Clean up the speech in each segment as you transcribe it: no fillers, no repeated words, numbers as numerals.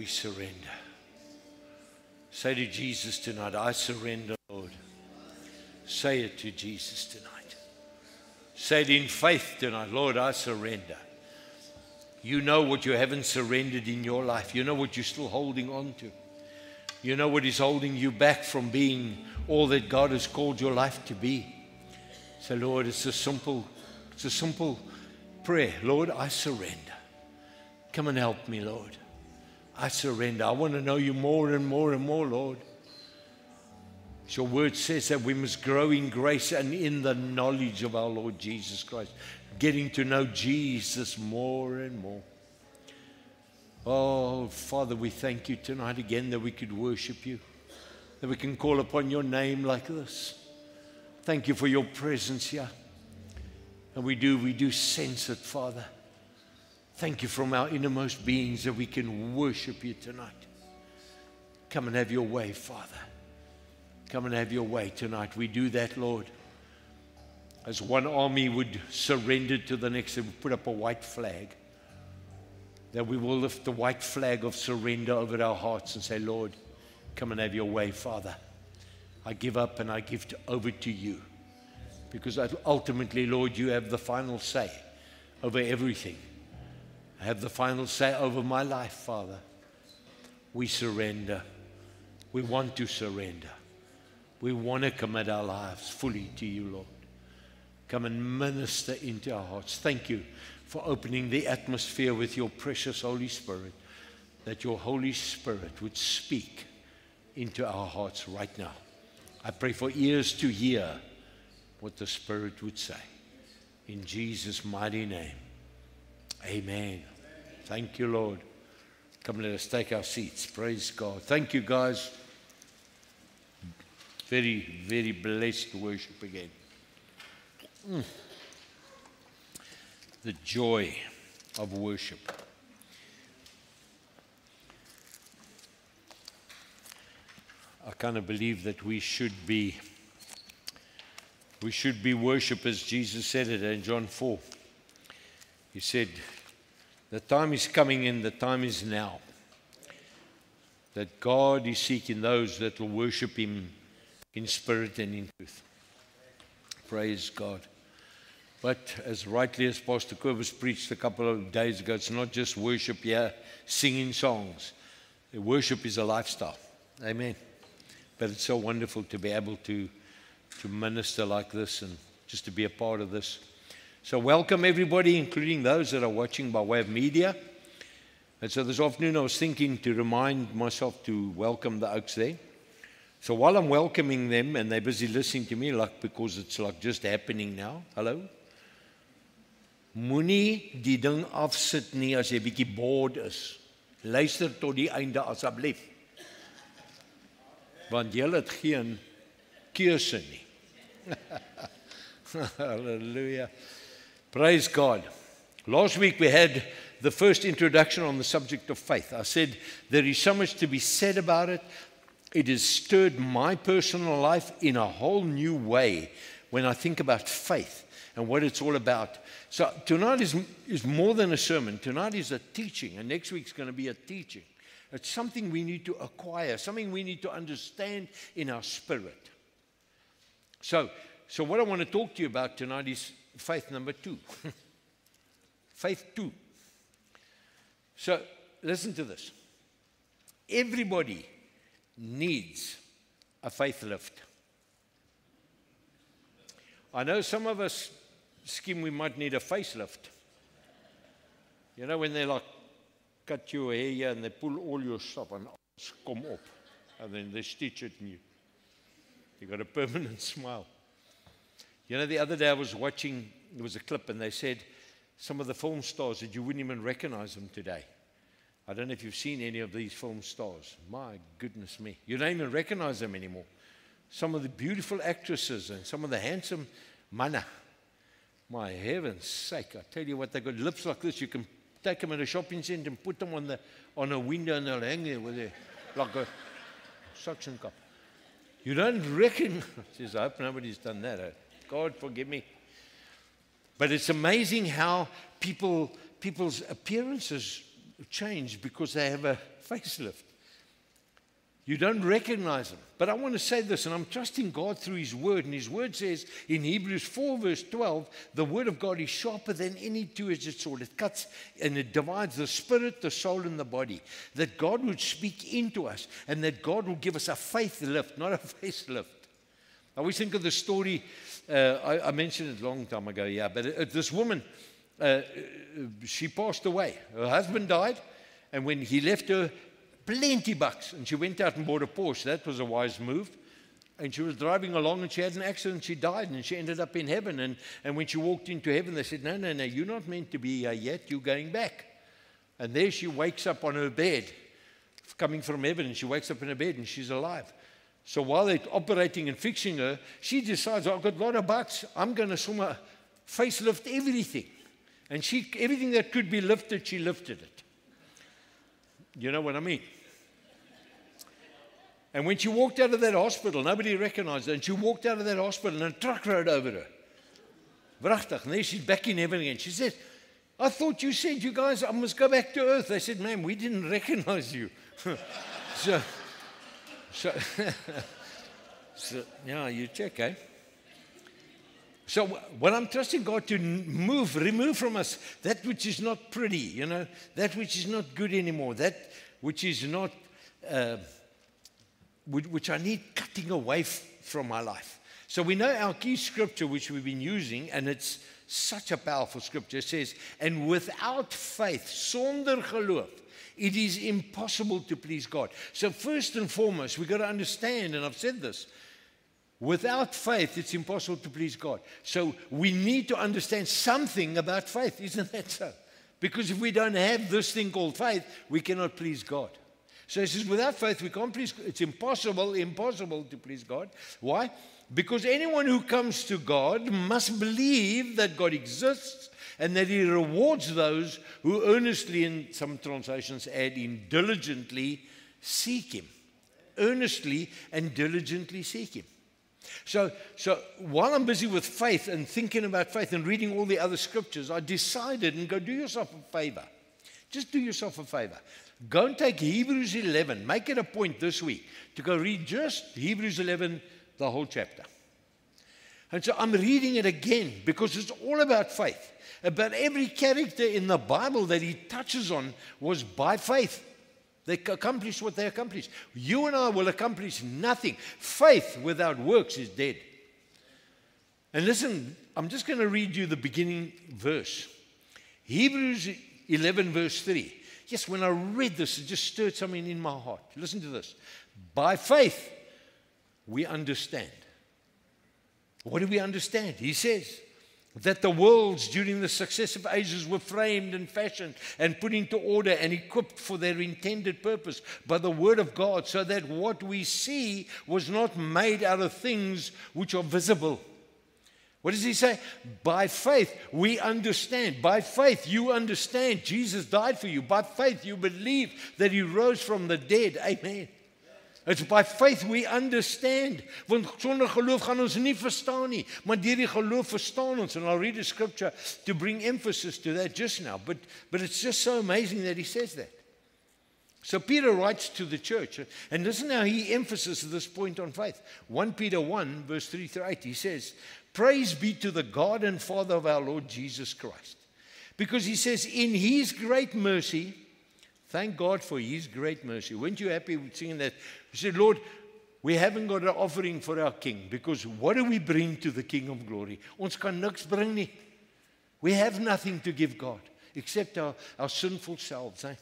we surrender. Say to Jesus tonight, I surrender, Lord. Say it to Jesus tonight. Say it in faith tonight, Lord, I surrender. You know what you haven't surrendered in your life. You know what you're still holding on to. You know what is holding you back from being all that God has called your life to be. So, Lord, it's a simple prayer. Lord, I surrender. Come and help me, Lord. I surrender. I want to know you more and more and more, Lord. Your word says that we must grow in grace and in the knowledge of our Lord Jesus Christ. Getting to know Jesus more and more. Oh, Father, we thank you tonight again that we could worship you. That we can call upon your name like this. Thank you for your presence here. And we do sense it, Father. Thank you from our innermost beings that we can worship you tonight. Come and have your way, Father. Come and have your way tonight. We do that, Lord. As one army would surrender to the next, and put up a white flag. That we will lift the white flag of surrender over our hearts and say, Lord, come and have your way, Father. I give up and I give over to you. Because ultimately, Lord, you have the final say over everything. I have the final say over my life, Father. We surrender. We want to surrender. We want to commit our lives fully to you, Lord. Come and minister into our hearts. Thank you for opening the atmosphere with your precious Holy Spirit, that your Holy Spirit would speak into our hearts right now. I pray for ears to hear what the Spirit would say. In Jesus' mighty name, amen. Thank you, Lord. Come, let us take our seats. Praise God. Thank you, guys. Very, very blessed worship again. The joy of worship. I kind of believe that we should be worshipers. Jesus said it in John 4. He said, the time is coming and the time is now. That God is seeking those that will worship him in spirit and in truth. Praise God. But as rightly as Pastor Kobus preached a couple of days ago, it's not just worship here, singing songs. The worship is a lifestyle. Amen. But it's so wonderful to be able to minister like this and just to be a part of this. So welcome everybody, including those that are watching by way of media. And so this afternoon I was thinking to remind myself to welcome the Oaks there. So while I'm welcoming them and they're busy listening to me, like because it's like just happening now. Hello? Moenie die ding afsit nie as jy bietjie bored is. Luister tot die einde asseblief. Want jy het geen keuse nie. Hallelujah. Praise God. Last week we had the first introduction on the subject of faith. I said there is so much to be said about it. It has stirred my personal life in a whole new way when I think about faith and what it's all about. So tonight is more than a sermon. Tonight is a teaching, and next week's going to be a teaching. It's something we need to acquire, something we need to understand in our spirit. So what I want to talk to you about tonight is faith number 2. Faith 2. So listen to this. Everybody needs a faith lift. I know some of us scheme we might need a facelift. You know, when they like cut your hair here and they pull all your stuff and come up and then they stitch it in you got a permanent smile. You know, the other day I was watching, there was a clip and they said some of the film stars that you wouldn't even recognize them today. I don't know if you've seen any of these film stars. My goodness me. You don't even recognize them anymore. Some of the beautiful actresses and some of the handsome manna. My heaven's sake, I tell you what, they've got lips like this. You can take them in a shopping center and put them on a window and they'll hang there with like a suction cup. You don't recognize. I hope nobody's done that. God forgive me. But it's amazing how people's appearances changed because they have a facelift. You don't recognize them. But I want to say this, and I'm trusting God through His Word. And His Word says in Hebrews 4 verse 12, the Word of God is sharper than any two-edged sword. It cuts and it divides the spirit, the soul, and the body. That God would speak into us and that God will give us a faith lift, not a facelift. I always think of the story, I mentioned it a long time ago, yeah, but this woman, she passed away. Her husband died, and when he left her, plenty bucks, and she went out and bought a Porsche. That was a wise move. And she was driving along, and she had an accident. She died, and she ended up in heaven. And when she walked into heaven, they said, no, you're not meant to be here yet. You're going back. And there she wakes up on her bed, coming from heaven, and she wakes up in her bed, and she's alive. So while they're operating and fixing her, she decides, I've got a lot of bucks. I'm going to facelift everything. And everything that could be lifted, she lifted it. You know what I mean? And when she walked out of that hospital, nobody recognized her. And she walked out of that hospital and a truck rode over her. Wrachtig. And then she's back in heaven again. She said, I thought you said you guys, I must go back to earth. They said, ma'am, we didn't recognize you. so yeah, you check, eh? So when I'm trusting God to remove from us that which is not pretty, that which is not good anymore, that which is not, which I need cutting away from my life. So we know our key scripture, which we've been using, and it's such a powerful scripture. It says, and without faith, sonder geloof, it is impossible to please God. So first and foremost, we've got to understand, and I've said this, without faith, it's impossible to please God. So we need to understand something about faith. Isn't that so? Because if we don't have this thing called faith, we cannot please God. So it says, without faith, we can't please God. It's impossible to please God. Why? Because anyone who comes to God must believe that God exists and that He rewards those who earnestly, in some translations add in diligently, seek Him. Earnestly and diligently seek Him. So while I'm busy with faith and thinking about faith and reading all the other scriptures, I decided, and go do yourself a favor. Just do yourself a favor. Go and take Hebrews 11. Make it a point this week to go read just Hebrews 11, the whole chapter. And so I'm reading it again because it's all about faith. About every character in the Bible that he touches on was by faith. They accomplished what they accomplished. You and I will accomplish nothing. Faith without works is dead. And listen, I'm just going to read you the beginning verse. Hebrews 11 verse 3. Yes, when I read this, it just stirred something in my heart. Listen to this. By faith, we understand. What do we understand? He says that the worlds during the successive ages were framed and fashioned and put into order and equipped for their intended purpose by the word of God, so that what we see was not made out of things which are visible. What does he say? By faith, we understand. By faith, you understand Jesus died for you. By faith, you believe that He rose from the dead. Amen. It's by faith we understand. Want sonder geloof gaan ons nie verstaan nie. Maar deur die geloof verstaan ons. And I'll read a scripture to bring emphasis to that just now. But it's just so amazing that he says that. So Peter writes to the church. And listen how he emphasizes this point on faith. 1 Peter 1 verse 3 through 8. He says, praise be to the God and Father of our Lord Jesus Christ. Because he says, in His great mercy, thank God for His great mercy. Weren't you happy with singing that? We said, Lord, we haven't got an offering for our King, because what do we bring to the King of glory? Ons kan niks bring nie. We have nothing to give God except our sinful selves. Eh?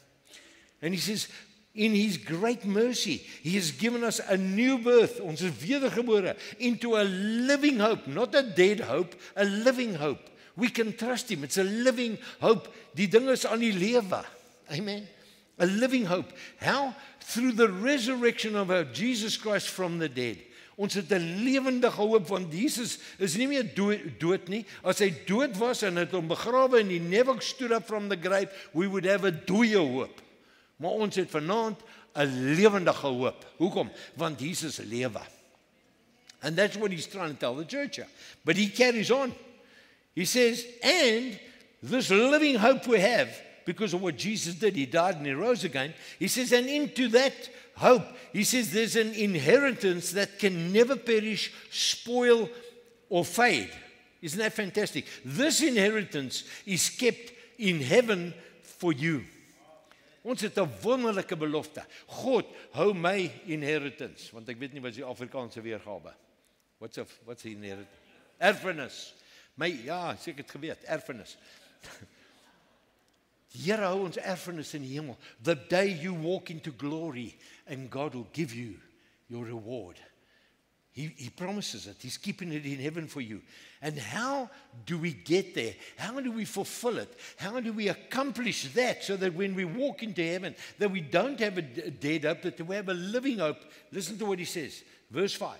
And he says, in His great mercy, He has given us a new birth, ons is wedergebore, into a living hope, not a dead hope, a living hope. We can trust Him. It's a living hope. Die ding is aan die lewe. Amen. A living hope. How? Through the resurrection of our Jesus Christ from the dead. Ons het 'n lewendige hoop, want Jesus is nie meer dood nie. As hy dood was en het hom begrawe en He never stood up from the grave, we would have a dooie hoop. Maar ons het vanaand 'n lewendige hoop. Hoekom? Want Jesus lewe. And that's what he's trying to tell the church here. But he carries on. He says, and this living hope we have because of what Jesus did. He died and he rose again. He says, and into that hope, he says there's an inheritance that can never perish, spoil, or fade. Isn't that fantastic? This inheritance is kept in heaven for you. Ons het 'n wonderlike belofte. God hou my inheritance. Want ek weet nie wat is die Afrikaanse weergawe. What's the inheritance? Erfenis. Ja, ek het geweet, erfenis. Die Here hou ons erfenis in die hemel. The day you walk into glory and God will give you your reward. He promises it. He's keeping it in heaven for you. And how do we get there? How do we fulfill it? How do we accomplish that so that when we walk into heaven, that we don't have a dead hope, but we have a living hope? Listen to what he says. Verse 5.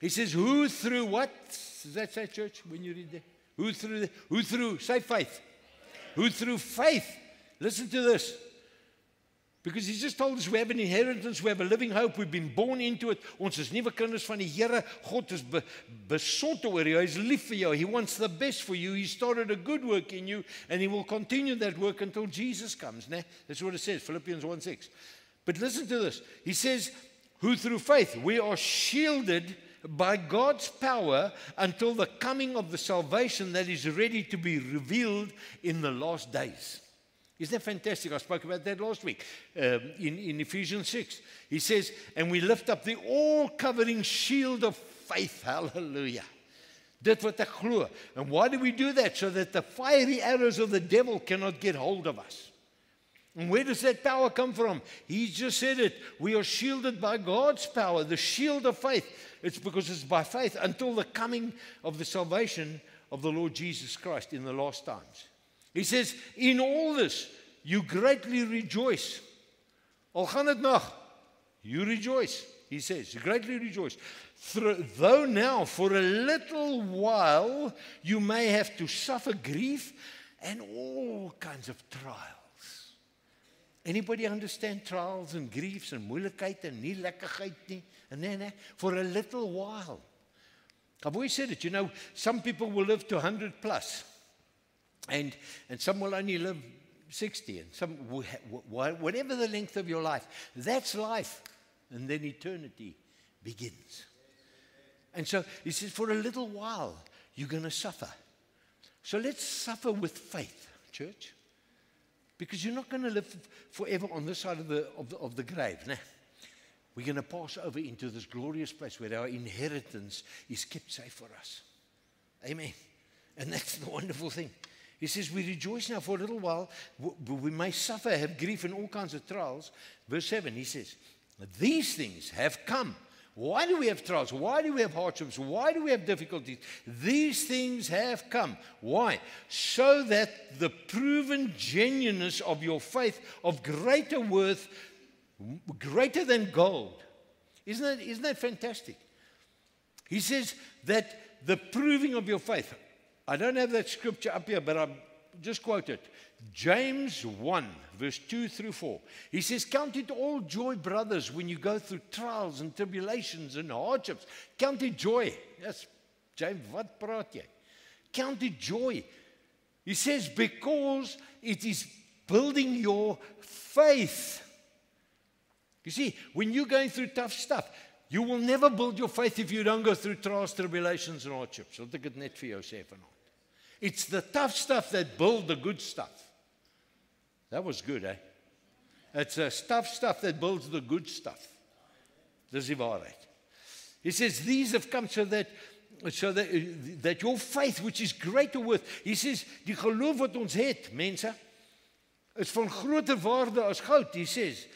He says, who through what? Does that say, church, when you read there? Who through, say faith. Who through faith. Listen to this. Because he just told us we have an inheritance, we have a living hope, we've been born into it. Ons is nuwe kinders van die Here. God is besot oor jou. Hy is lief vir jou. He wants the best for you. He started a good work in you, and he will continue that work until Jesus comes. That's what it says, Philippians 1:6. But listen to this. He says, who through faith, we are shielded by God's power until the coming of the salvation that is ready to be revealed in the last days. Isn't that fantastic? I spoke about that last week in Ephesians 6. He says, and we lift up the all-covering shield of faith. Hallelujah. Dit wat ek glo. And why do we do that? So that the fiery arrows of the devil cannot get hold of us. And where does that power come from? He just said it. We are shielded by God's power, the shield of faith. It's because it's by faith until the coming of the salvation of the Lord Jesus Christ in the last times. He says, in all this, you greatly rejoice. Al gaan het nog, you rejoice. He says, you greatly rejoice. Though now, for a little while, you may have to suffer grief and all kinds of trials. Anybody understand trials and griefs and moeilikheid en nie lekkerheid nie? Nee. For a little while. I've always said it, some people will live to 100 plus. And some will only live 60, and some, whatever the length of your life, that's life. And then eternity begins. And so he says, for a little while, you're going to suffer. So let's suffer with faith, church. Because you're not going to live forever on this side of the grave. Nah. We're going to pass over into this glorious place where our inheritance is kept safe for us. Amen. And that's the wonderful thing. He says, we rejoice now for a little while. We may suffer, have grief and all kinds of trials. Verse 7, he says, these things have come. Why do we have trials? Why do we have hardships? Why do we have difficulties? These things have come. Why? So that the proven genuineness of your faith of greater worth, greater than gold. Isn't that fantastic? He says that the proving of your faith. I don't have that scripture up here, but I'll just quote it. James 1, verse 2 through 4. He says, count it all joy, brothers, when you go through trials and tribulations and hardships. Count it joy. Yes, James, wat praat jy? Count it joy. He says, because it is building your faith. You see, when you're going through tough stuff, you will never build your faith if you don't go through trials, tribulations, and hardships. I'll take it net for you, sê vanaand. It's the tough stuff that build the good stuff. That was good, eh? It's the tough stuff that builds the good stuff. Dis die waarheid. He says, these have come so that your faith, which is greater worth. He says, die geloof wat ons het, mense, is van groter waarde as goud, he says.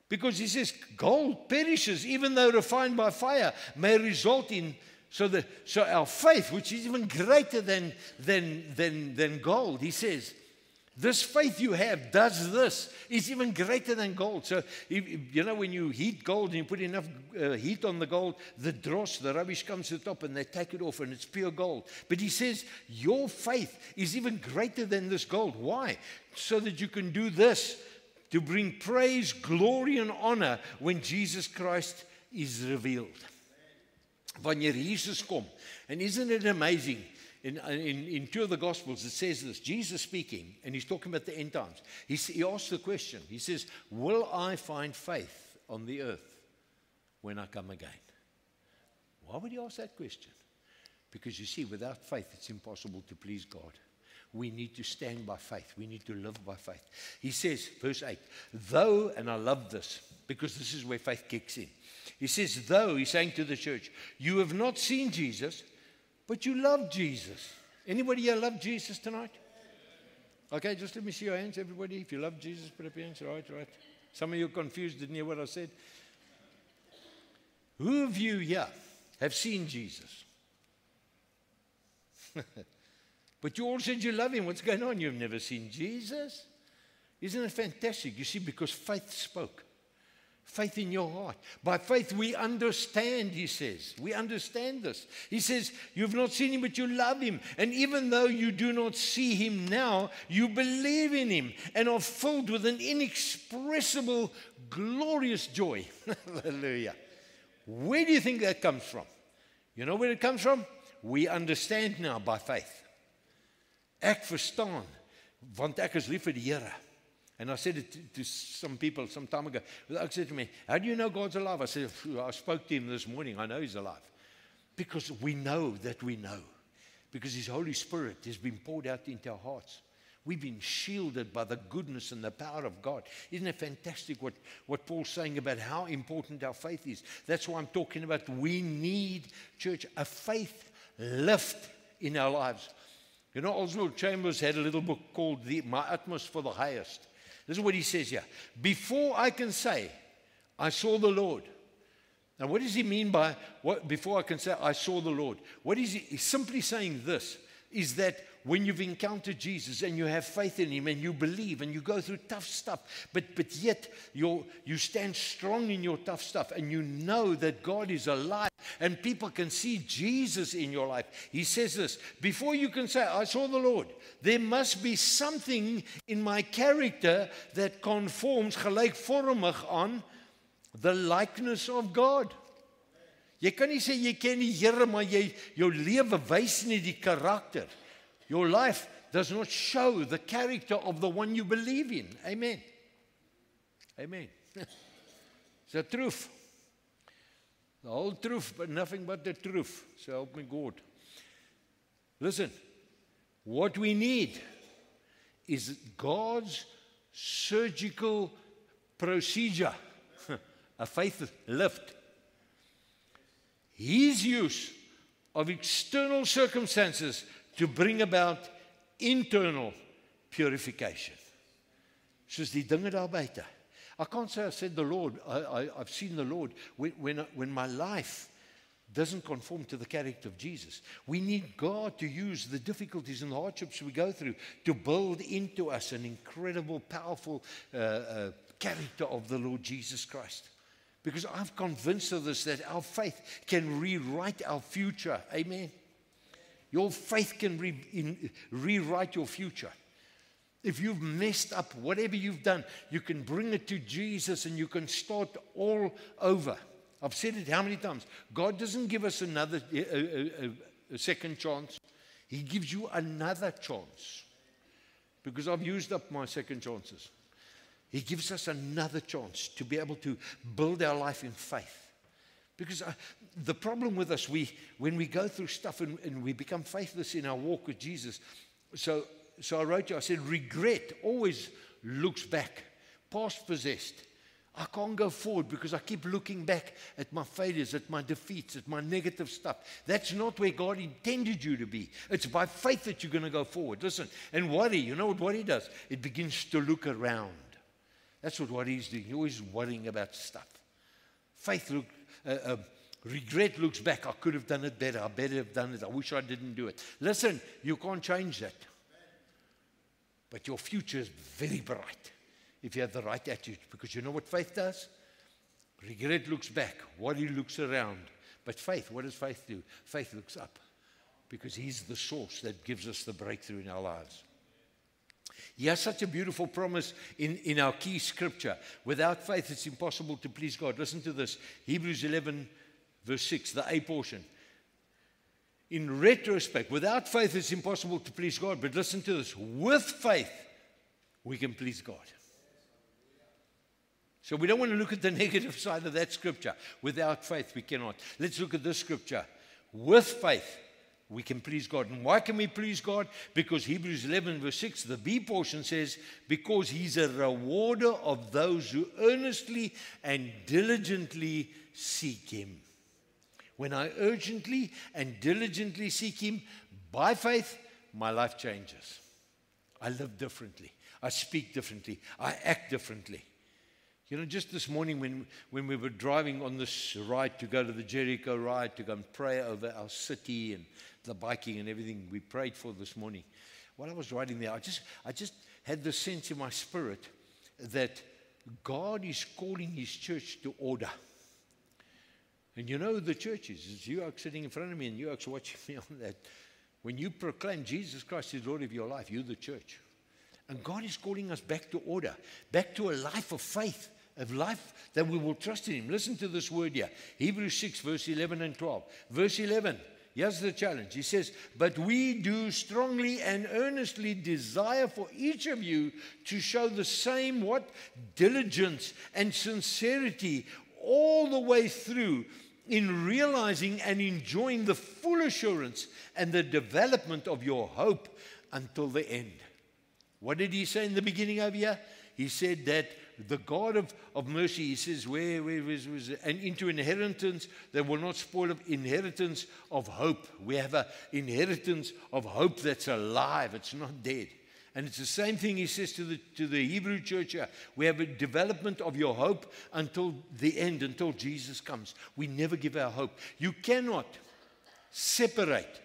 Because he says, gold perishes, even though refined by fire, may result in, so our faith, which is even greater than gold, he says, this faith you have does this, is even greater than gold. So, when you heat gold and you put enough heat on the gold, the dross, the rubbish comes to the top and they take it off and it's pure gold. But he says, your faith is even greater than this gold. Why? So that you can do this, to bring praise, glory, and honor when Jesus Christ is revealed. Wanneer Jesus kom, and isn't it amazing? in two of the Gospels, it says this, Jesus speaking, and he's talking about the end times. He asks the question, he says, will I find faith on the earth when I come again? Why would he ask that question? Because you see, without faith, it's impossible to please God. We need to stand by faith. We need to live by faith. He says, verse 8, though, and I love this, because this is where faith kicks in. He says, though, he's saying to the church, you have not seen Jesus, but you love Jesus. Anybody here love Jesus tonight? Okay, just let me see your hands, everybody. If you love Jesus, put up your hands. Right. Some of you are confused, didn't hear what I said. Who of you here have seen Jesus? But you all said you love him. What's going on? You've never seen Jesus? Isn't it fantastic? You see, because faith spoke. Faith in your heart. By faith we understand, he says. We understand this. He says, you've not seen him, but you love him. And even though you do not see him now, you believe in him and are filled with an inexpressible, glorious joy. Hallelujah. Where do you think that comes from? You know where it comes from? We understand now by faith. Ek verstaan, want ek is lief vir die Here. And I said it to some people some time ago. They said to me, how do you know God's alive? I said, I spoke to him this morning. I know he's alive. Because we know that we know. Because his Holy Spirit has been poured out into our hearts. We've been shielded by the goodness and the power of God. Isn't it fantastic what Paul's saying about how important our faith is? That's why I'm talking about we need, church, a faith lift in our lives. You know, Oswald Chambers had a little book called My Utmost for the Highest. This is what he says here. Before I can say, I saw the Lord. Now, what does he mean by before I can say, I saw the Lord? What is he? He's simply saying this, is that when you've encountered Jesus and you have faith in him and you believe and you go through tough stuff, but yet you stand strong in your tough stuff and you know that God is alive and people can see Jesus in your life. He says this, before you can say, I saw the Lord, there must be something in my character that conforms gelykvormig aan the likeness of God. Jy kan nie sê jy ken die Here, maar jou lewe wys nie die karakter. Your life does not show the character of the one you believe in. Amen. Amen. It's the truth. The whole truth, but nothing but the truth. So help me God. Listen, what we need is God's surgical procedure, a faith lift. His use of external circumstances to bring about internal purification. Soos die dinge daar buite. I can't say I said the Lord, I've seen the Lord when my life doesn't conform to the character of Jesus. We need God to use the difficulties and the hardships we go through to build into us an incredible, powerful character of the Lord Jesus Christ. Because I'm convinced of this, that our faith can rewrite our future. Amen. Your faith can rewrite your future. If you've messed up, whatever you've done, you can bring it to Jesus and you can start all over. I've said it how many times? God doesn't give us another a second chance. He gives you another chance. Because I've used up my second chances. He gives us another chance to be able to build our life in faith. Because the problem with us, when we go through stuff and we become faithless in our walk with Jesus, so I wrote you, I said, regret always looks back, past possessed. I can't go forward because I keep looking back at my failures, at my defeats, at my negative stuff. That's not where God intended you to be. It's by faith that you're going to go forward. Listen, and worry, you know what worry does? It begins to look around. That's what worry's doing. You're always worrying about stuff. Regret looks back. I could have done it better. I better have done it. I wish I didn't do it. Listen, you can't change that. But your future is very bright if you have the right attitude. Because you know what faith does? Regret looks back. Worry looks around. But faith, what does faith do? Faith looks up. Because he's the source that gives us the breakthrough in our lives. He has such a beautiful promise in our key scripture. Without faith, it's impossible to please God. Listen to this. Hebrews 11, verse 6, the A portion. In retrospect, without faith it's impossible to please God. But listen to this. With faith, we can please God. So we don't want to look at the negative side of that scripture. Without faith, we cannot. Let's look at this scripture. With faith, we can please God. And why can we please God? Because Hebrews 11 verse 6, the B portion says, because He's a rewarder of those who earnestly and diligently seek Him. When I urgently and diligently seek Him by faith, my life changes. I live differently. I speak differently. I act differently. You know, just this morning when we were driving on this ride to go to the Jericho ride, to go and pray over our city and the biking and everything we prayed for this morning, while I was riding there, I just had the sense in my spirit that God is calling His church to order. And you know the church is. It's you sitting in front of me and you watching me on that. When you proclaim Jesus Christ is Lord of your life, you're the church. And God is calling us back to order, back to a life of faith, a life that we will trust in Him. Listen to this word here. Hebrews 6, verse 11 and 12. Verse 11, here's the challenge. He says, but we do strongly and earnestly desire for each of you to show the same what? Diligence and sincerity all the way through in realizing and enjoying the full assurance and the development of your hope until the end. What did he say in the beginning over here? He said that the God of mercy, he says, where was it? And into inheritance that will not spoil, of inheritance of hope. We have an inheritance of hope that's alive. It's not dead. And it's the same thing he says to the Hebrew church here. We have a development of your hope until the end, until Jesus comes. We never give our hope. You cannot separate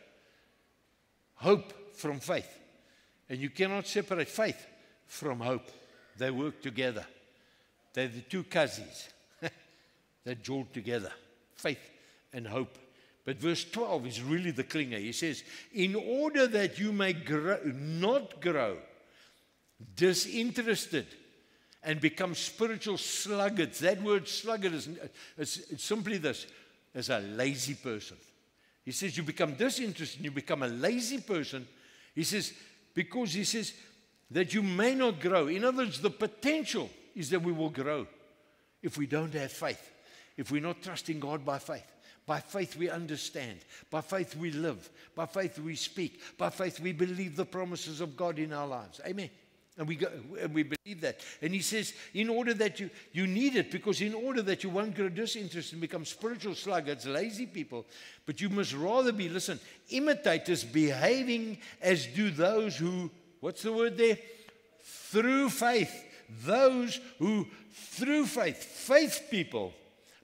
hope from faith. And you cannot separate faith from hope. They work together. They're the two cousins that join together, faith and hope. But verse 12 is really the clinger. He says, in order that you may not grow disinterested and become spiritual sluggards. That word sluggard is it's simply this, as a lazy person. He says you become disinterested and you become a lazy person. He says, because he says that you may not grow. In other words, the potential is that we will grow if we don't have faith, if we're not trusting God by faith. By faith we understand. By faith we live. By faith we speak. By faith we believe the promises of God in our lives. Amen. And we believe that. And he says, in order that you need it, because in order that you won't grow disinterested and become spiritual sluggards, lazy people, but you must rather be, listen, imitators, behaving as do those who, what's the word there? Through faith. Those who, through faith, faith people,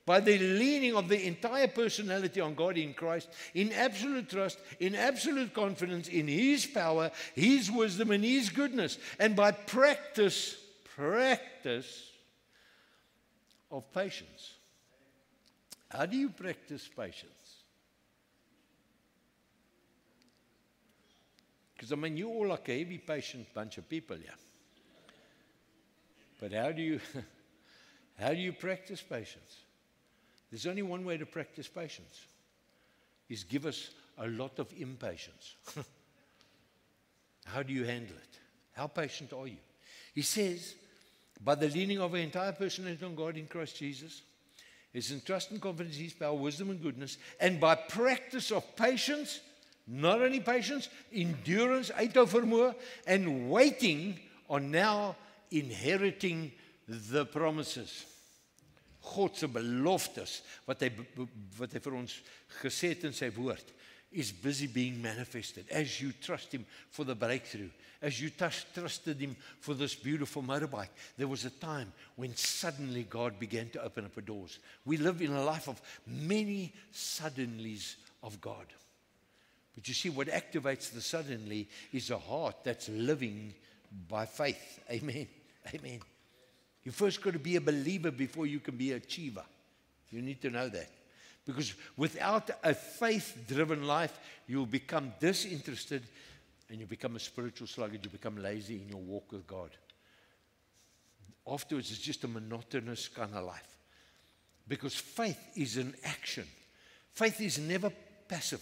by the leaning of the entire personality on God in Christ, in absolute trust, in absolute confidence in His power, His wisdom, and His goodness. And by practice of patience. How do you practice patience? Because, I mean, you're all like a heavy patient bunch of people, yeah. But how do you practice patience? There's only one way to practice patience, is give us a lot of impatience. How do you handle it? How patient are you? He says, by the leaning of our entire personality on God in Christ Jesus, is in trust and confidence in His power, wisdom and goodness, and by practice of patience, not only patience, endurance, uithou and waiting on now inheriting the promises. God se beloftes wat hy vir ons gesê het in sy woord is busy being manifested as you trust Him for the breakthrough, as you trusted Him for this beautiful motorbike. There was a time when suddenly God began to open up the doors. We live in a life of many suddenlies of God. But you see, what activates the suddenly is a heart that's living by faith. Amen. Amen. You first got to be a believer before you can be an achiever. You need to know that. Because without a faith-driven life, you'll become disinterested and you become a spiritual sluggard. You become lazy in your walk with God. Afterwards, it's just a monotonous kind of life. Because faith is an action. Faith is never passive.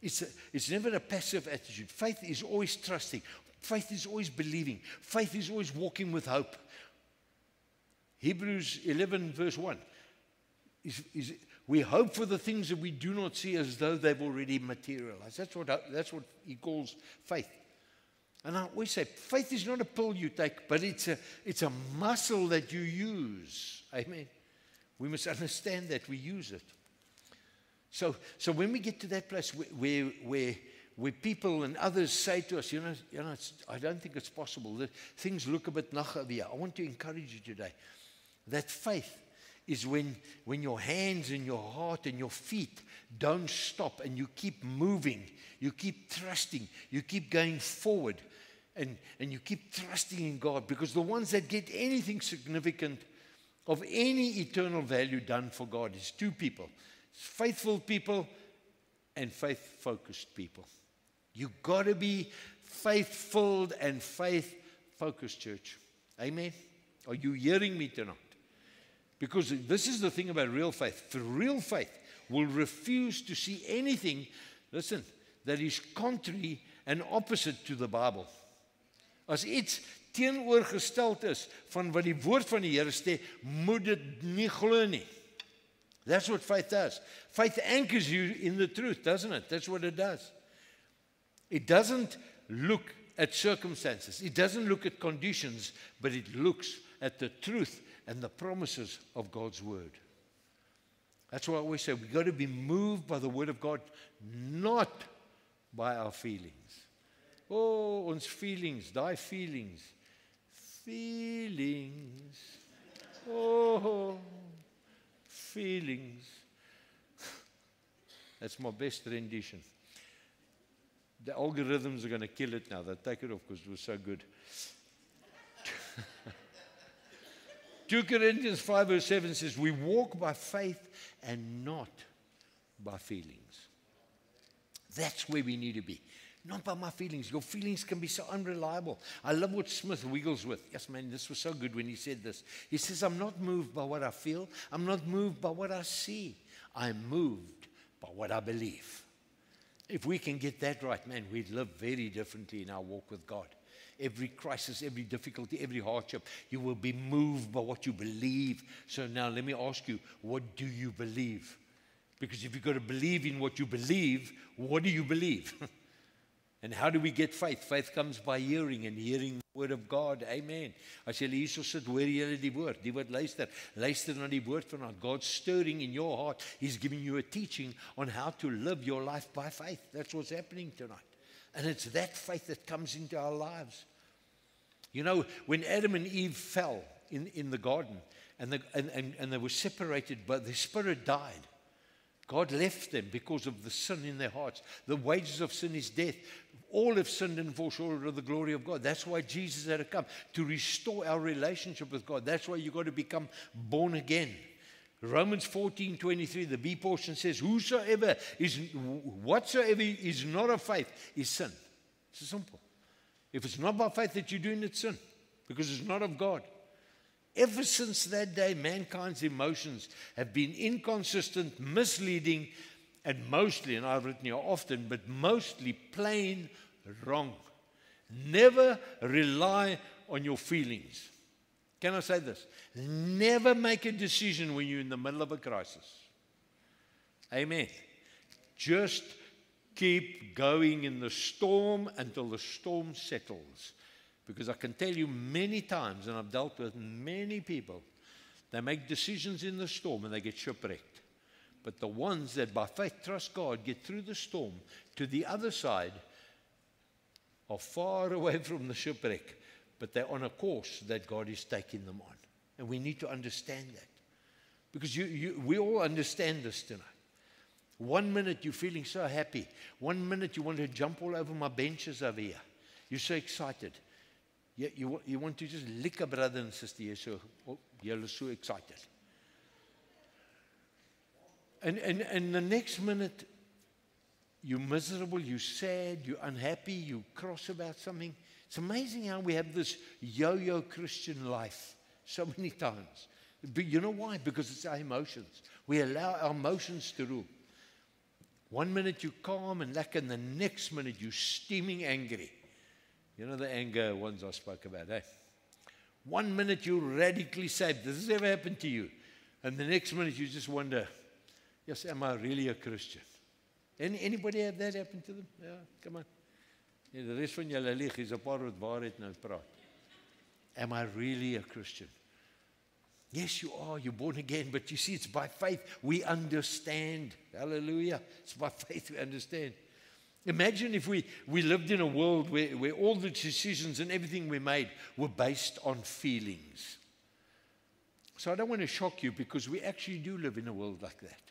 It's never a passive attitude. Faith is always trusting. Faith is always believing. Faith is always walking with hope. Hebrews 11 verse 1. We hope for the things that we do not see as though they've already materialized. That's what he calls faith. And I always say, faith is not a pill you take, but it's a muscle that you use. Amen. We must understand that we use it. So when we get to that place where people and others say to us, I don't think it's possible, that things look a bit nachavia. I want to encourage you today that faith is when your hands and your heart and your feet don't stop and you keep moving, you keep trusting, you keep going forward, and you keep trusting in God, because the ones that get anything significant of any eternal value done for God is two people. It's faithful people and faith-focused people. You've got to be faith-filled and faith-focused, church. Amen? Are you hearing me tonight? Because this is the thing about real faith. For real faith will refuse to see anything, listen, that is contrary and opposite to the Bible. As iets teenoorgesteld is van wat die woord van die Here sê, moet dit nie glo nie. That's what faith does. Faith anchors you in the truth, doesn't it? That's what it does. It doesn't look at circumstances. It doesn't look at conditions, but it looks at the truth and the promises of God's word. That's why I always say we've got to be moved by the word of God, not by our feelings. Oh, ons feelings, daai feelings. Feelings. Oh, feelings. That's my best rendition. The algorithms are going to kill it now. They'll take it off because it was so good. 2 Corinthians 5 verse 7 says, we walk by faith and not by feelings. That's where we need to be. Not by my feelings. Your feelings can be so unreliable. I love what Smith Wigglesworth, yes man, this was so good when he said this. He says, I'm not moved by what I feel. I'm not moved by what I see. I'm moved by what I believe. If we can get that right, man, we'd live very differently in our walk with God. Every crisis, every difficulty, every hardship, you will be moved by what you believe. So now let me ask you, what do you believe? Because if you've got to believe in what you believe, what do you believe? And how do we get faith? Faith comes by hearing, and hearing the word of God. Amen. As jy hierso sit, hoor jy die woord. Die wat luister na die woord van God. God's stirring in your heart. He's giving you a teaching on how to live your life by faith. That's what's happening tonight. And it's that faith that comes into our lives. You know, when Adam and Eve fell in the garden, and they were separated, but their spirit died. God left them because of the sin in their hearts. The wages of sin is death. All have sinned and fall short of the glory of God. That's why Jesus had to come, to restore our relationship with God. That's why you've got to become born again. Romans 14:23, the B portion says, whatsoever is not of faith is sin. It's simple. If it's not by faith that you're doing it, sin, because it's not of God. Ever since that day, mankind's emotions have been inconsistent, misleading, and mostly, and I've written here often, but mostly plain wrong. Never rely on your feelings. Can I say this? Never make a decision when you're in the middle of a crisis. Amen. Just keep going in the storm until the storm settles. Because I can tell you many times, and I've dealt with many people, they make decisions in the storm and they get shipwrecked. But the ones that by faith trust God, get through the storm to the other side, are far away from the shipwreck, but they're on a course that God is taking them on. And we need to understand that. Because we all understand this tonight. 1 minute you're feeling so happy. 1 minute you want to jump all over my benches over here. You're so excited. You want to just lick a brother and sister. You're so excited. And the next minute, you're miserable, you're sad, you're unhappy, you're cross about something. It's amazing how we have this yo-yo Christian life so many times. But you know why? Because it's our emotions. We allow our emotions to rule. One minute you're calm and lekker, and the next minute you're steaming angry. You know the anger ones I spoke about, eh? One minute you're radically saved. Does this ever happen to you? And the next minute you just wonder, yes, am I really a Christian? Anybody have that happen to them? Yeah, come on. Ja, die rest van julle lieg is 'n paar wat waarheid nou praat. Am I really a Christian? Yes, you are. You're born again. But you see, it's by faith we understand. Hallelujah. It's by faith we understand. Imagine if we lived in a world where all the decisions and everything we made were based on feelings. So I don't want to shock you, because we actually do live in a world like that.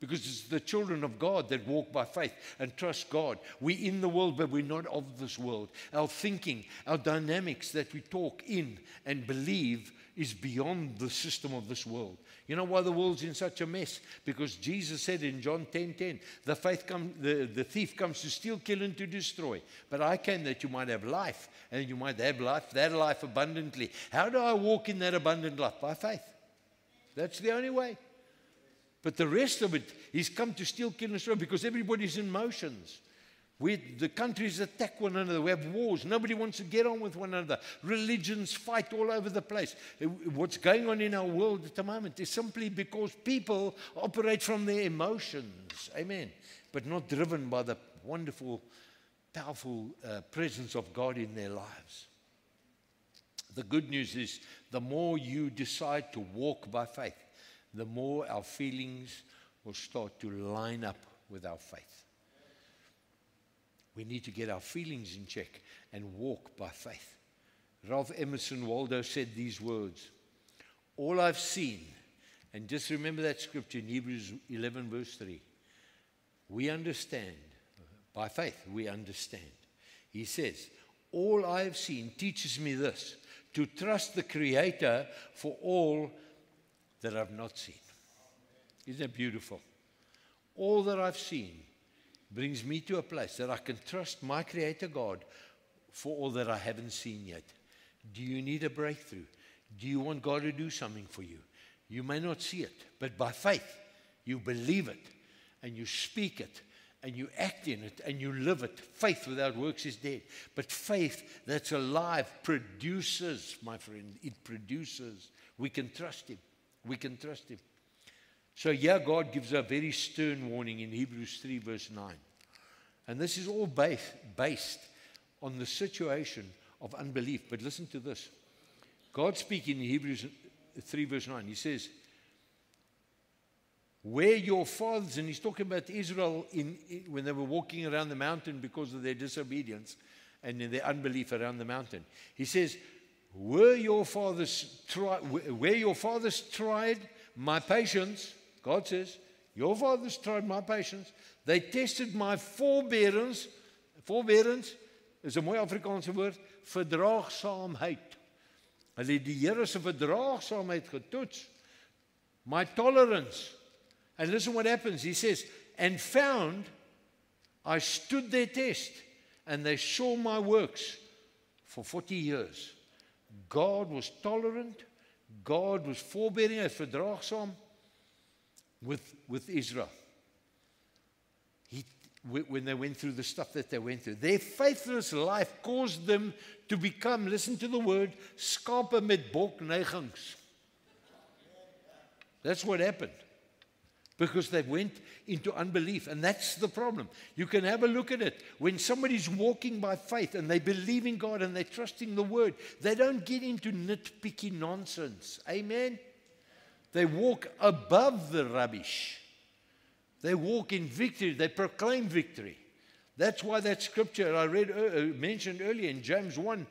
Because it's the children of God that walk by faith and trust God. We're in the world, but we're not of this world. Our thinking, our dynamics that we talk in and believe is beyond the system of this world. You know why the world's in such a mess? Because Jesus said in John 10:10, the thief comes to steal, kill, and to destroy. But I came that you might have life, and you might have life, that life abundantly. How do I walk in that abundant life? By faith. That's the only way. But the rest of it, he's come to steal, kill, and destroy, because everybody's in motions. The countries attack one another. We have wars. Nobody wants to get on with one another. Religions fight all over the place. What's going on in our world at the moment is simply because people operate from their emotions. Amen. But not driven by the wonderful, powerful presence of God in their lives. The good news is, the more you decide to walk by faith, the more our feelings will start to line up with our faith. We need to get our feelings in check and walk by faith. Ralph Emerson Waldo said these words, all I've seen, and just remember that scripture in Hebrews 11 verse 3, we understand, by faith we understand. He says, all I have seen teaches me this, to trust the Creator for all that I've not seen. Isn't that beautiful? All that I've seen brings me to a place that I can trust my Creator God for all that I haven't seen yet. Do you need a breakthrough? Do you want God to do something for you? You may not see it, but by faith, you believe it, and you speak it, and you act in it, and you live it. Faith without works is dead. But faith that's alive produces, my friend, it produces. We can trust Him. We can trust Him. So yeah, God gives a very stern warning in Hebrews 3 verse 9. And this is all based on the situation of unbelief. But listen to this. God speaking in Hebrews 3 verse 9, He says, where your fathers, and He's talking about Israel when they were walking around the mountain because of their disobedience and in their unbelief around the mountain. He says, where your fathers tried my patience, God says, your fathers tried my patience. They tested my forbearance. Forbearance is 'n mooi Afrikaanse woord, verdraagsaamheid. Hulle het die Here se verdraagsaamheid getoets. My tolerance. And listen what happens. He says, and found I stood their test, and they saw my works for 40 years. God was tolerant. God was forbearing and verdraagsaam with Israel. When they went through the stuff that they went through. Their faithless life caused them to become, listen to the word, skape met bokneigings. That's what happened. Because they went into unbelief. And that's the problem. You can have a look at it. When somebody's walking by faith and they believe in God and they're trusting the Word, they don't get into nitpicky nonsense. Amen? They walk above the rubbish. They walk in victory. They proclaim victory. That's why that scripture I mentioned earlier in James 1,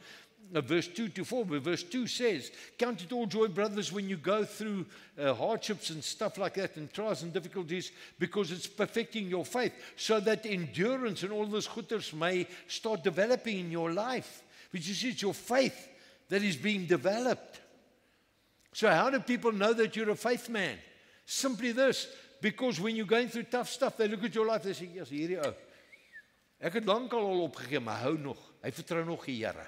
verse 2 to 4, where verse 2 says, count it all joy, brothers, when you go through hardships and stuff like that, and trials and difficulties, because it's perfecting your faith, so that endurance and all those gooders may start developing in your life. Which you see, it's your faith that is being developed. So how do people know that you're a faith man? Simply this, because when you're going through tough stuff, they look at your life, they say, yes, hierdie ou. Ek het lankal al opgegee, maar hou nog. Hy vertrou nog die Here.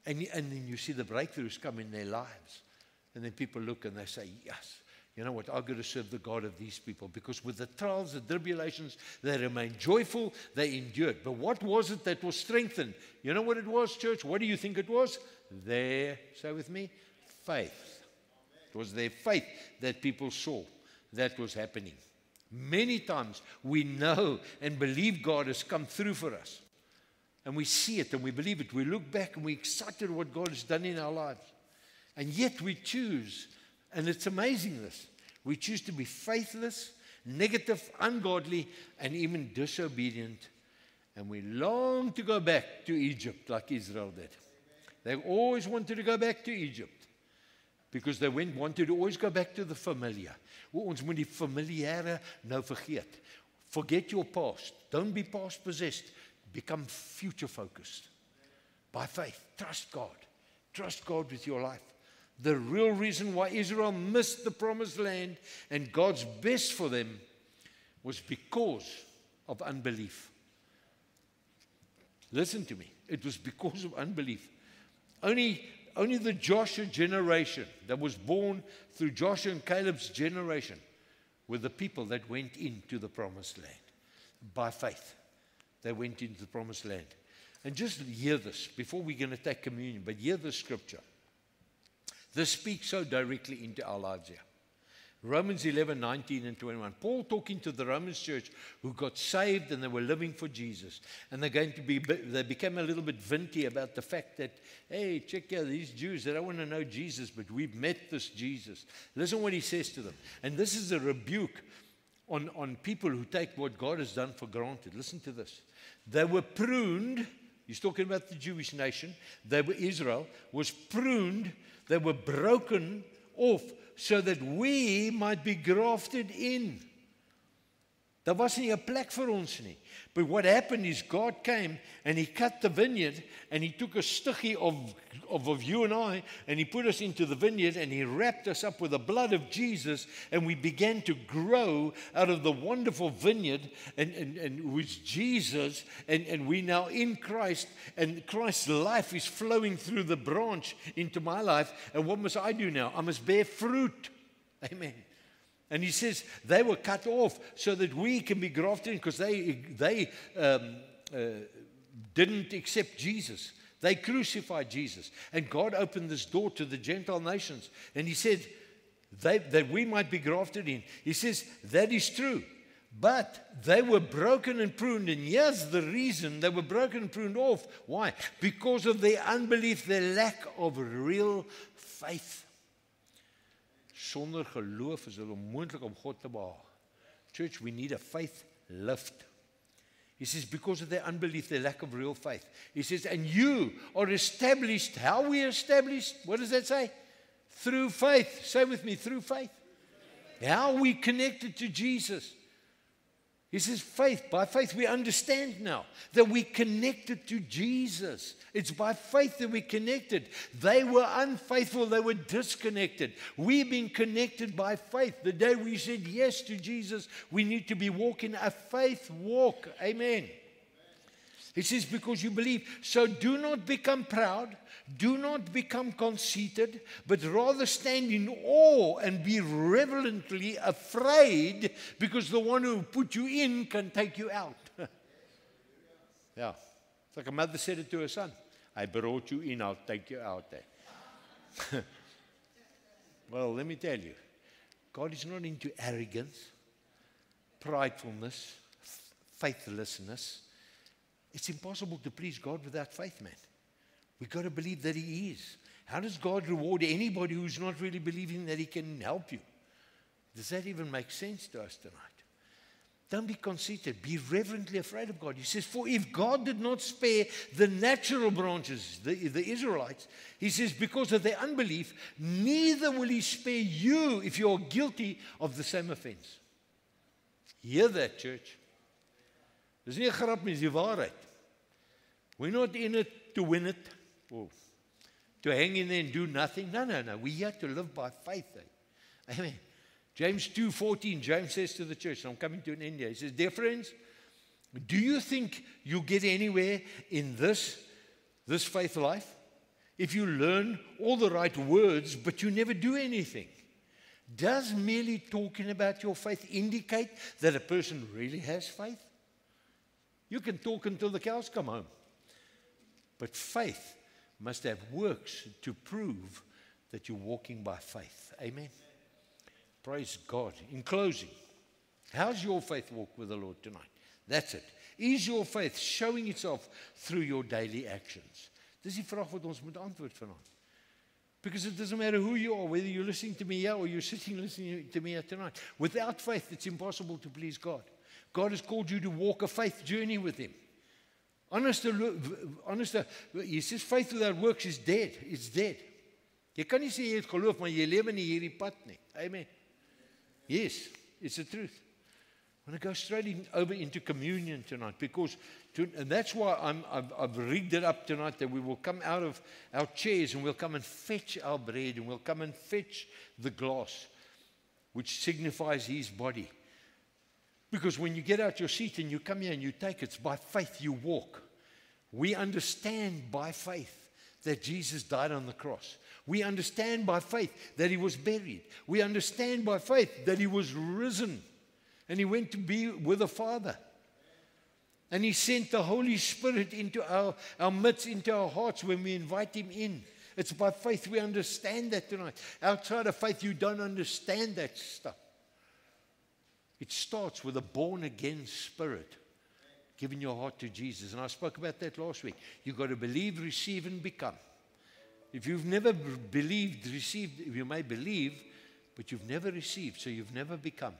And then you see the breakthroughs come in their lives. And then people look and they say, yes, you know what, I've got to serve the God of these people, because with the trials, the tribulations, they remained joyful, they endured. But what was it that was strengthened? You know what it was, church? What do you think it was? Their, say with me, faith. It was their faith that people saw that was happening. Many times we know and believe God has come through for us. And we see it and we believe it. We look back and we're excited what God has done in our lives. And yet we choose, and it's amazing this, we choose to be faithless, negative, ungodly, and even disobedient. And we long to go back to Egypt like Israel did. They always wanted to go back to Egypt because they wanted to always go back to the familiar. Ons moet die familiare nou vergeet. Forget your past. Don't be past possessed. Become future focused. By faith, trust God. Trust God with your life. The real reason why Israel missed the promised land and God's best for them was because of unbelief. Listen to me. It was because of unbelief. Only the Joshua generation that was born through Joshua and Caleb's generation were the people that went into the promised land. By faith, they went into the promised land. And just hear this before we're going to take communion, but hear this scripture. This speaks so directly into our lives here. Romans 11, 19 and 21. Paul talking to the Romans church who got saved and they were living for Jesus. And they became a little bit vinty about the fact that, hey, check out these Jews, they don't want to know Jesus, but we've met this Jesus. Listen what he says to them. And this is a rebuke on people who take what God has done for granted. Listen to this. They were pruned. He's talking about the Jewish nation. Israel was pruned. They were broken off so that we might be grafted in. Daar was nie 'n plek vir ons nie. But what happened is God came and he cut the vineyard and he took a stukkie of you and I and he put us into the vineyard and he wrapped us up with the blood of Jesus and we began to grow out of the wonderful vineyard and with Jesus and we now in Christ and Christ's life is flowing through the branch into my life. And what must I do now? I must bear fruit. Amen. And he says they were cut off so that we can be grafted in because they didn't accept Jesus. They crucified Jesus. And God opened this door to the Gentile nations. And he said that we might be grafted in. He says that is true. But they were broken and pruned. And here's the reason they were broken and pruned off. Why? Because of their unbelief, their lack of real faith. Sonder geloof is dit onmoontlik om God te behaag. Church, we need a faith lift. He says, because of their unbelief, their lack of real faith. He says, and you are established. How are we established? What does that say? Through faith. Say with me, through faith. How are we connected to Jesus? He says faith. By faith we understand now that we connected to Jesus. It's by faith that we connected. They were unfaithful. They were disconnected. We've been connected by faith. The day we said yes to Jesus, we need to be walking a faith walk. Amen. He says, because you believe. So do not become proud. Do not become conceited, but rather stand in awe and be reverently afraid because the one who put you in can take you out. Yeah. It's like a mother said it to her son. I brought you in, I'll take you out there. Well, let me tell you, God is not into arrogance, pridefulness, faithlessness. It's impossible to please God without faith, man. We've got to believe that He is. How does God reward anybody who's not really believing that He can help you? Does that even make sense to us tonight? Don't be conceited. Be reverently afraid of God. He says, for if God did not spare the natural branches, the Israelites, He says, because of their unbelief, neither will He spare you if you are guilty of the same offense. Hear that, church. Dis nie 'n grap nie, dis die waarheid. We're not in it to win it, or to hang in there and do nothing. No. We're here to live by faith. Amen. James 2:14, James says to the church, and I'm coming to an end here. He says, dear friends, do you think you'll get anywhere in this faith life if you learn all the right words, but you never do anything? Does merely talking about your faith indicate that a person really has faith? You can talk until the cows come home. But faith must have works to prove that you're walking by faith. Amen. Praise God. In closing, how's your faith walk with the Lord tonight? That's it. Is your faith showing itself through your daily actions? Dis die vraag wat ons moet antwoord vanaand. Because it doesn't matter who you are, whether you're listening to me here or you're sitting listening to me here tonight. Without faith, it's impossible to please God. God has called you to walk a faith journey with Him. Honest, He says faith without works is dead. It's dead. Jy kan nie sê jy het geloof, maar jy lewe nie hierdie pad nie. Amen. Yes, it's the truth. I want to go straight over into communion tonight, and that's why I've rigged it up tonight that we will come out of our chairs and we'll come and fetch our bread and we'll come and fetch the glass, which signifies His body. Because when you get out your seat and you come here and you take it, it's by faith you walk. We understand by faith that Jesus died on the cross. We understand by faith that He was buried. We understand by faith that He was risen. And He went to be with the Father. And He sent the Holy Spirit into our midst, into our hearts when we invite Him in. It's by faith we understand that tonight. Outside of faith, you don't understand that stuff. It starts with a born-again spirit, giving your heart to Jesus. And I spoke about that last week. You've got to believe, receive, and become. If you've never believed, received, you may believe, but you've never received, so you've never become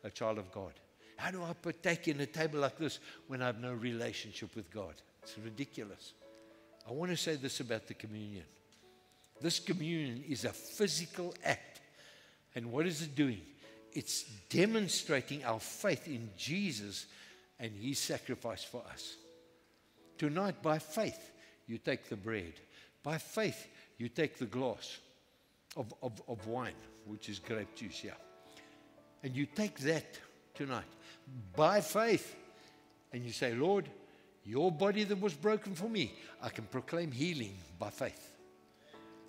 a child of God. How do I partake in a table like this when I have no relationship with God? It's ridiculous. I want to say this about the communion. This communion is a physical act. And what is it doing? It's demonstrating our faith in Jesus and His sacrifice for us. Tonight, by faith, you take the bread. By faith, you take the glass of wine, which is grape juice, yeah. And you take that tonight by faith and you say, Lord, your body that was broken for me, I can proclaim healing by faith.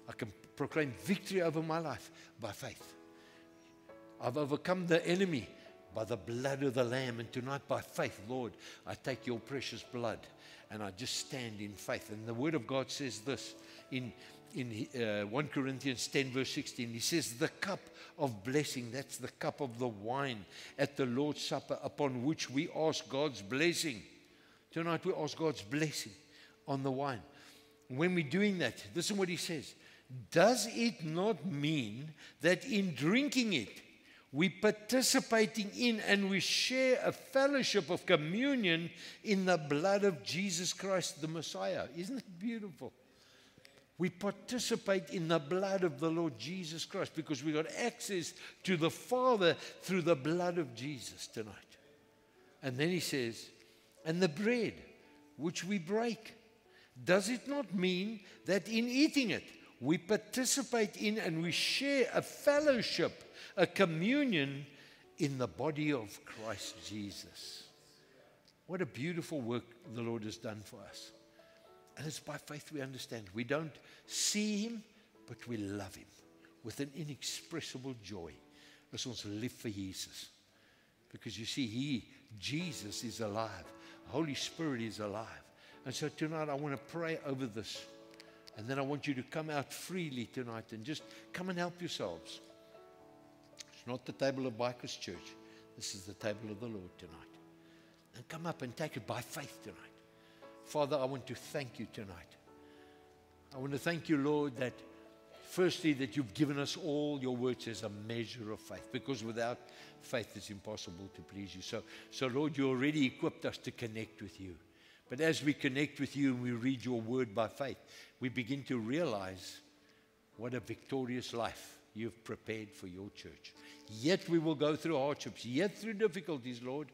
I can proclaim victory over my life by faith. I've overcome the enemy by the blood of the Lamb. And tonight by faith, Lord, I take your precious blood and I just stand in faith. And the Word of God says this in 1 Corinthians 10 verse 16, He says, the cup of blessing, that's the cup of the wine at the Lord's Supper, upon which we ask God's blessing. Tonight we ask God's blessing on the wine. When we're doing that, listen what He says. Does it not mean that in drinking it, we're participating in and we share a fellowship of communion in the blood of Jesus Christ, the Messiah? Isn't it beautiful? We participate in the blood of the Lord Jesus Christ because we got access to the Father through the blood of Jesus tonight. And then He says, and the bread which we break, does it not mean that in eating it, we participate in and we share a fellowship, a communion in the body of Christ Jesus? What a beautiful work the Lord has done for us. And it's by faith we understand. We don't see Him, but we love Him with an inexpressible joy as ons live for Jesus. Because you see, Jesus is alive. The Holy Spirit is alive. And so tonight I want to pray over this. And then I want you to come out freely tonight and just come and help yourselves. It's not the table of Bikers Church. This is the table of the Lord tonight. And come up and take it by faith tonight. Father, I want to thank you tonight. I want to thank you, Lord, that firstly, that you've given us all your words as a measure of faith, because without faith it's impossible to please you. So Lord, you already equipped us to connect with you. But as we connect with you and we read your word by faith, we begin to realize what a victorious life you've prepared for your church. Yet we will go through hardships, yet through difficulties, Lord,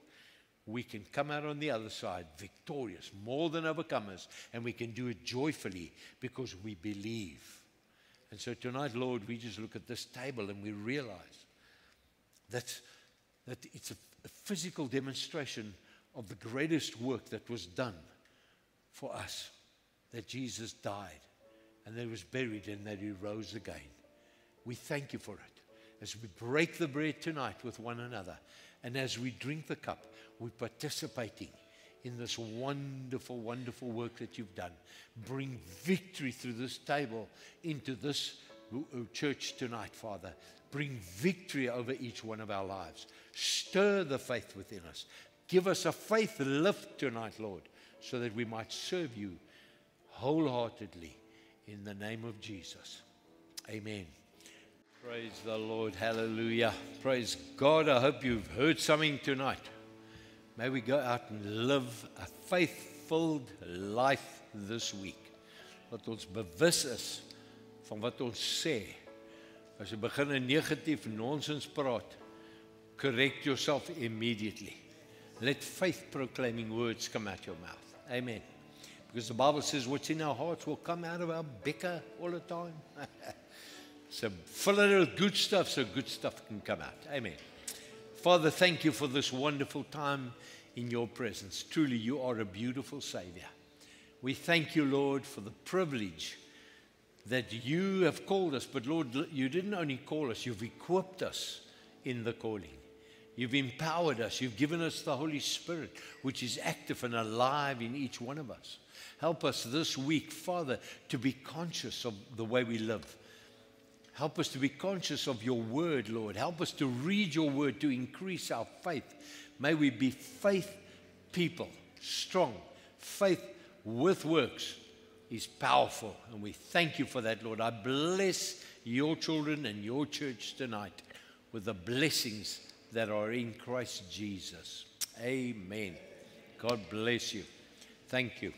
we can come out on the other side victorious, more than overcomers, and we can do it joyfully because we believe. And so tonight, Lord, we just look at this table and we realize that it's a physical demonstration of the greatest work that was done for us, that Jesus died and that He was buried and that He rose again. We thank you for it. as we break the bread tonight with one another, and as we drink the cup, we're participating in this wonderful, wonderful work that you've done. Bring victory through this table into this church tonight, Father. Bring victory over each one of our lives. Stir the faith within us. Give us a faith lift tonight, Lord, so that we might serve you wholeheartedly in the name of Jesus. Amen. Praise the Lord. Hallelujah. Praise God. I hope you've heard something tonight. May we go out and live a faith-filled life this week. Dat ons bewus is van wat ons sê. As jy begin in negatief nonsens praat, correct yourself immediately. Let faith-proclaiming words come out your mouth. Amen. Because the Bible says what's in our hearts will come out of our becker all the time. So fill it with good stuff so good stuff can come out. Amen. Father, thank you for this wonderful time in your presence. Truly, you are a beautiful Savior. We thank you, Lord, for the privilege that you have called us. But Lord, you didn't only call us, you've equipped us in the calling. You've empowered us. You've given us the Holy Spirit, which is active and alive in each one of us. Help us this week, Father, to be conscious of the way we live. Help us to be conscious of your word, Lord. Help us to read your word to increase our faith. May we be faith people, strong. Faith with works is powerful, and we thank you for that, Lord. I bless your children and your church tonight with the blessings that are in Christ Jesus. Amen. God bless you. Thank you.